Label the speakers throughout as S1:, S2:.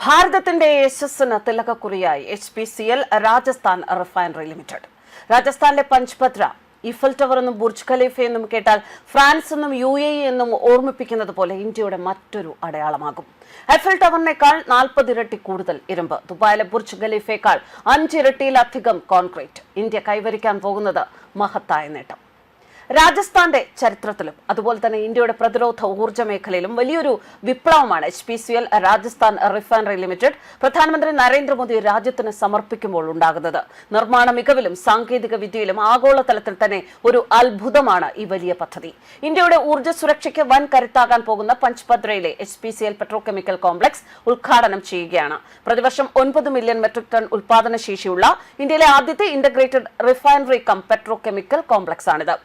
S1: ഭാരതത്തിന്റെ യശസ്സിന് തിലകക്കുറിയായി HPCL Rajasthan refinery limited. രാജസ്ഥാനിലെ പഞ്ച്പത്ര ഇഫൽ tower എന്നും ബുർജ് ഖലീഫ എന്നും കേട്ടാൽ ഫ്രാൻസ് എന്നും UAE എന്നും ഓർമ്മിപ്പിക്കുന്നത് പോലെ ഇന്ത്യയുടെ മറ്റൊരു അടയാളമാകും. ഐഫൽ ടവറിനേക്കാൾ 40 ഇരട്ടി കൂടുതൽ ഇരുമ്പ്, ദുബായിലെ ബുർജ് ഖലീഫയേക്കാൾ 5 ഇരട്ടിയിലധികം കോൺക്രീറ്റ്. ഇന്ത്യ കൈവരിക്കാൻ പോകുന്നത് മഹത്തായ നേട്ടം. രാജസ്ഥാന്റെ ചരിത്രത്തിലും അതുപോലെ തന്നെ ഇന്ത്യയുടെ പ്രതിരോധ ഊർജ്ജ മേഖലയിലും വലിയൊരു വിപ്ലവമാണ് HPCL രാജസ്ഥാൻ റിഫൈനറി ലിമിറ്റഡ് പ്രധാനമന്ത്രി നരേന്ദ്രമോദി രാജ്യത്തിന് സമർപ്പിക്കുമ്പോൾ ഉണ്ടാകുന്നത്. നിർമ്മാണ മികവിലും സാങ്കേതിക വിദ്യയിലും ആഗോളതലത്തിൽ തന്നെ ഒരു അത്ഭുതമാണ് ഈ വലിയ പദ്ധതി. ഇന്ത്യയുടെ ഊർജ്ജ സുരക്ഷയ്ക്ക് വൻ കരുത്താകാൻ പോകുന്ന പഞ്ച്പത്രയിലെ HPCL പെട്രോകെമിക്കൽ കോംപ്ലക്സ് ഉദ്ഘാടനം ചെയ്യുകയാണ്. പ്രതിവർഷം 9 മില്യൺ മെട്രിക് ടൺ ഉൽപാദന ശേഷിയുള്ള ഇന്ത്യയിലെ ആദ്യത്തെ integrated refinery cum petrochemical complex ആണിത്.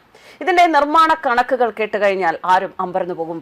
S1: ഇതിന്റെ നിർമ്മാണ കണക്കുകൾ കേട്ടുകഴിഞ്ഞാൽ ആരും അമ്പരന്നു പോകും.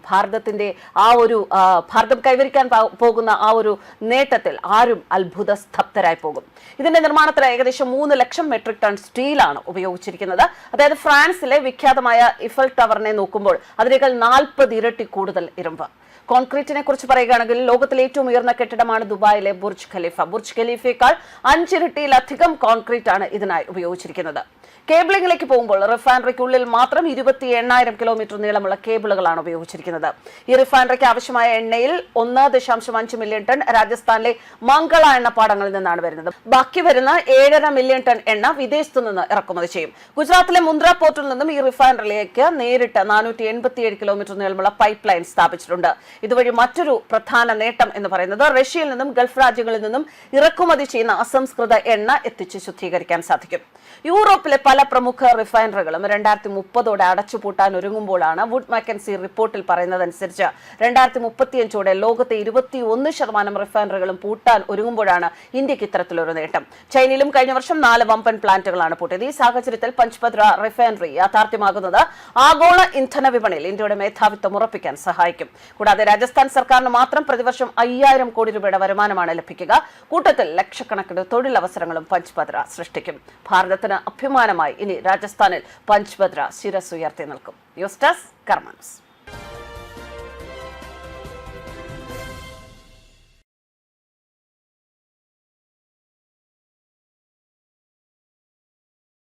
S1: ഭാരതം കൈവരിക്കാൻ പോകുന്ന ആ ഒരു നേട്ടത്തിൽ ആരും അത്ഭുത സ്തബ്ധരായി പോകും. ഇതിന്റെ നിർമ്മാണത്തിൽ ഏകദേശം 3 ലക്ഷം മെട്രിക് ടൺ സ്റ്റീലാണ് ഉപയോഗിച്ചിരിക്കുന്നത്. അതായത് ഫ്രാൻസിലെ വിഖ്യാതമായ ഇഫൽ ടവറിനെ നോക്കുമ്പോൾ അതിനേക്കാൾ 40 ഇരട്ടി കൂടുതൽ ഇരുമ്പ്. കോൺക്രീറ്റിനെ കുറിച്ച് പറയുകയാണെങ്കിൽ ലോകത്തിലെ ഏറ്റവും ഉയർന്ന കെട്ടിടമാണ് ദുബായിലെ ബുർജ് ഖലീഫ. ബുർജ് ഖലീഫയേക്കാൾ 5 ഇരട്ടിയിലധികം കോൺക്രീറ്റ് ആണ് ഇതിനായി ഉപയോഗിച്ചിരിക്കുന്നത്. കേബിളിംഗിലേക്ക് പോകുമ്പോൾ റിഫൈനറിക്കുള്ളിൽ മാത്രം 28,000 കിലോമീറ്റർ നീളമുള്ള കേബിളുകളാണ് ഉപയോഗിച്ചിരിക്കുന്നത്. ഈ റിഫൈനറിക്ക് ആവശ്യമായ എണ്ണയിൽ 1.5 മില്യൺ ടൺ രാജസ്ഥാനിലെ മംഗള എണ്ണപ്പാടങ്ങളിൽ നിന്നാണ് വരുന്നത്. ബാക്കി വരുന്ന 7.5 മില്യൺ ടൺ എണ്ണ വിദേശത്തു നിന്ന് ഇറക്കുമതി ചെയ്യും. ഗുജറാത്തിലെ മുന്ദ്ര പോർട്ടിൽ നിന്നും ഈ റിഫൈനറിലേക്ക് നേരിട്ട് 487 കിലോമീറ്റർ നീളമുള്ള പൈപ്പ് ലൈൻ സ്ഥാപിച്ചിട്ടുണ്ട്. ഇതുവഴി മറ്റൊരു പ്രധാന നേട്ടം എന്ന് പറയുന്നത് റഷ്യയിൽ നിന്നും ഗൾഫ് രാജ്യങ്ങളിൽ നിന്നും ഇറക്കുമതി ചെയ്യുന്ന അസംസ്കൃത എണ്ണ എത്തിച്ച് ശുദ്ധീകരിക്കാൻ സാധിക്കും. യൂറോപ്പിലെ പല പ്രമുഖ റിഫൈനറികളും 2030 അടച്ചുപൂട്ടാൻ ഒരുങ്ങുമ്പോഴാണ് വുഡ് മാക്കൻസി റിപ്പോർട്ടിൽ പറയുന്നതനുസരിച്ച് 2035 ലോകത്തെ 21% റിഫൈനറികളും പൂട്ടാൻ ഒരുങ്ങുമ്പോഴാണ് ഇന്ത്യക്ക് ഇത്തരത്തിലൊരു നേട്ടം. ചൈനയിലും കഴിഞ്ഞ വർഷം 4 വമ്പൻ പ്ലാന്റുകളാണ് പൂട്ടിയത്. ഈ സാഹചര്യത്തിൽ പഞ്ച്പത്ര റിഫൈനറി യാഥാർത്ഥ്യമാകുന്നത് ആഗോള ഇന്ധന വിപണിയിൽ ഇന്ത്യയുടെ മേധാവിത്വം ഉറപ്പിക്കാൻ സഹായിക്കും. കൂടാതെ രാജസ്ഥാൻ സർക്കാരിന് മാത്രം പ്രതിവർഷം 5,000 കോടി രൂപയുടെ വരുമാനമാണ് ലഭിക്കുക. കൂട്ടത്തിൽ ലക്ഷക്കണക്കിന് തൊഴിലവസരങ്ങളും പഞ്ച്പത്ര സൃഷ്ടിക്കും. ഭാരതത്തിന് അഭിമാനമായി ഇനി രാജസ്ഥാനിൽ പഞ്ച്പത്ര ശിരസ് ഉയർത്തി നിൽക്കും. ന്യൂസ് ഡെസ്ക് കർമ്മ ന്യൂസ്.